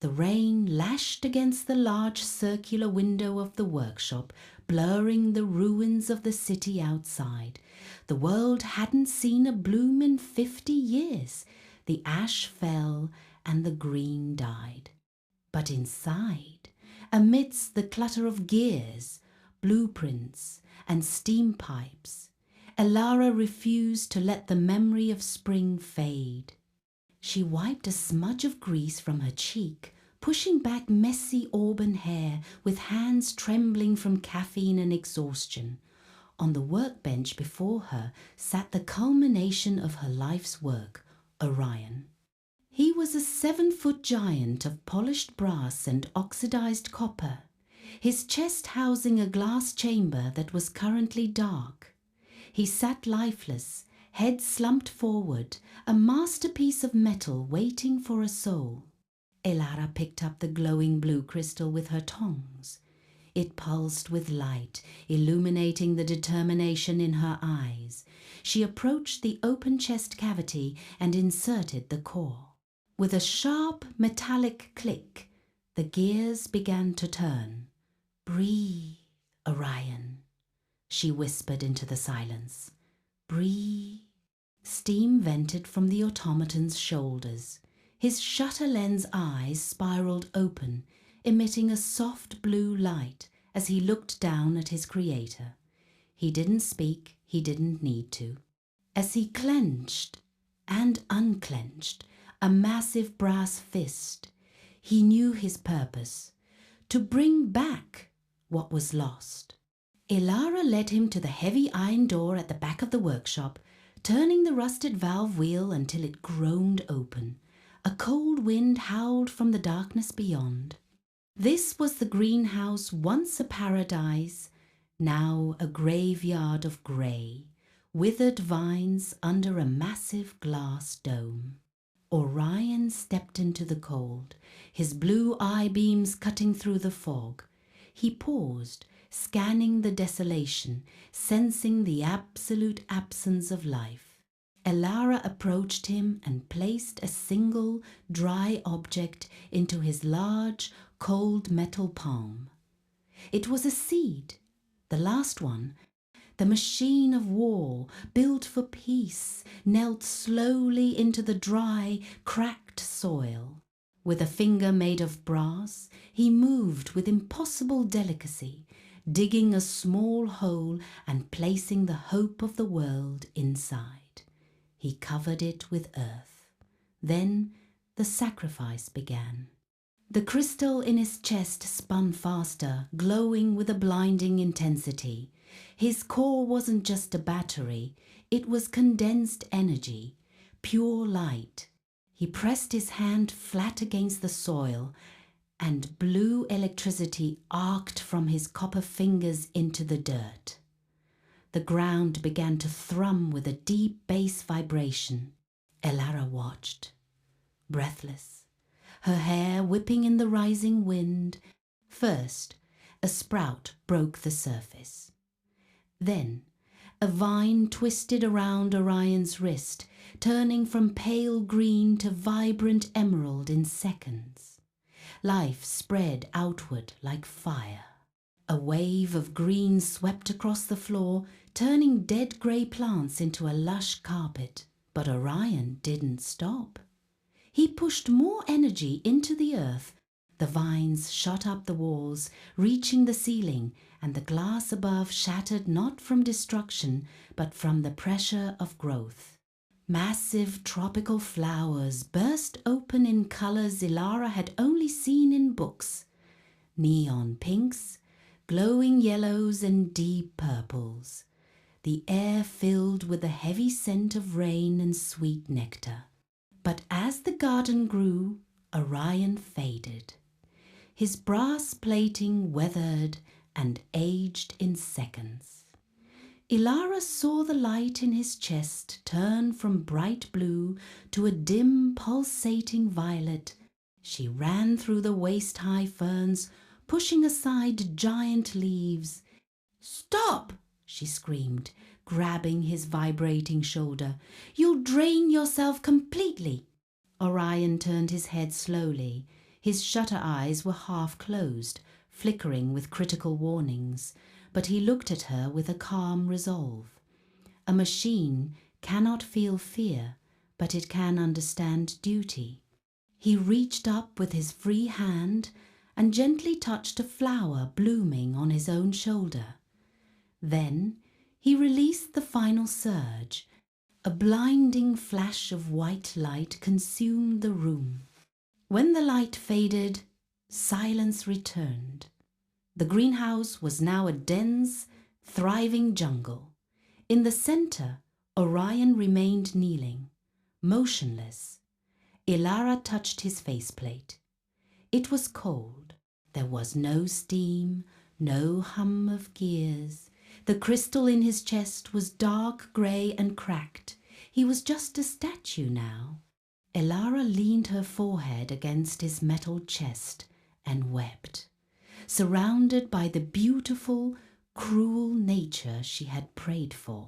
The rain lashed against the large circular window of the workshop, blurring the ruins of the city outside. The world hadn't seen a bloom in 50 years. The ash fell and the green died. But inside, amidst the clutter of gears, blueprints, and steam pipes, Elara refused to let the memory of spring fade. She wiped a smudge of grease from her cheek, pushing back messy auburn hair with hands trembling from caffeine and exhaustion. On the workbench before her sat the culmination of her life's work, Orion. He was a 7-foot giant of polished brass and oxidized copper, his chest housing a glass chamber that was currently dark. He sat lifeless, head slumped forward, a masterpiece of metal waiting for a soul. Elara picked up the glowing blue crystal with her tongs. It pulsed with light, illuminating the determination in her eyes. She approached the open chest cavity and inserted the core. With a sharp metallic click, the gears began to turn. "Breathe, Orion," she whispered into the silence. "Breathe." Steam vented from the automaton's shoulders. His shutter lens eyes spiraled open, emitting a soft blue light as he looked down at his creator. He didn't speak, he didn't need to. As he clenched and unclenched a massive brass fist, he knew his purpose: to bring back what was lost. Elara led him to the heavy iron door at the back of the workshop, turning the rusted valve wheel until it groaned open. A cold wind howled from the darkness beyond. This was the greenhouse, once a paradise, now a graveyard of grey, withered vines under a massive glass dome. Orion stepped into the cold, his blue eye beams cutting through the fog. He paused, scanning the desolation, sensing the absolute absence of life. Elara approached him and placed a single, dry object into his large, cold metal palm. It was a seed, the last one. The machine of war, built for peace, knelt slowly into the dry, cracked soil. With a finger made of brass, he moved with impossible delicacy, digging a small hole and placing the hope of the world inside. He covered it with earth. Then the sacrifice began. The crystal in his chest spun faster, glowing with a blinding intensity. His core wasn't just a battery, it was condensed energy, pure light. He pressed his hand flat against the soil, and blue electricity arced from his copper fingers into the dirt. The ground began to thrum with a deep bass vibration. Elara watched, breathless, her hair whipping in the rising wind. First, a sprout broke the surface. Then, a vine twisted around Orion's wrist, turning from pale green to vibrant emerald in seconds. Life spread outward like fire. A wave of green swept across the floor, turning dead grey plants into a lush carpet. But Orion didn't stop. He pushed more energy into the earth. The vines shot up the walls, reaching the ceiling, and the glass above shattered not from destruction, but from the pressure of growth. Massive tropical flowers burst open in colours Elara had only seen in books. Neon pinks, glowing yellows and deep purples. The air filled with the heavy scent of rain and sweet nectar. But as the garden grew, Orion faded. His brass plating weathered and aged in seconds. Elara saw the light in his chest turn from bright blue to a dim, pulsating violet. She ran through the waist-high ferns, pushing aside giant leaves. "Stop!" she screamed, grabbing his vibrating shoulder. "You'll drain yourself completely." Orion turned his head slowly, His shutter eyes were half closed, flickering with critical warnings, but he looked at her with a calm resolve. A machine cannot feel fear, but it can understand duty. He reached up with his free hand and gently touched a flower blooming on his own shoulder. Then he released the final surge. A blinding flash of white light consumed the room. When the light faded, silence returned. The greenhouse was now a dense, thriving jungle. In the center, Orion remained kneeling, motionless. Elara touched his faceplate. It was cold. There was no steam, no hum of gears. The crystal in his chest was dark grey and cracked. He was just a statue now. Elara leaned her forehead against his metal chest and wept, surrounded by the beautiful, cruel nature she had prayed for.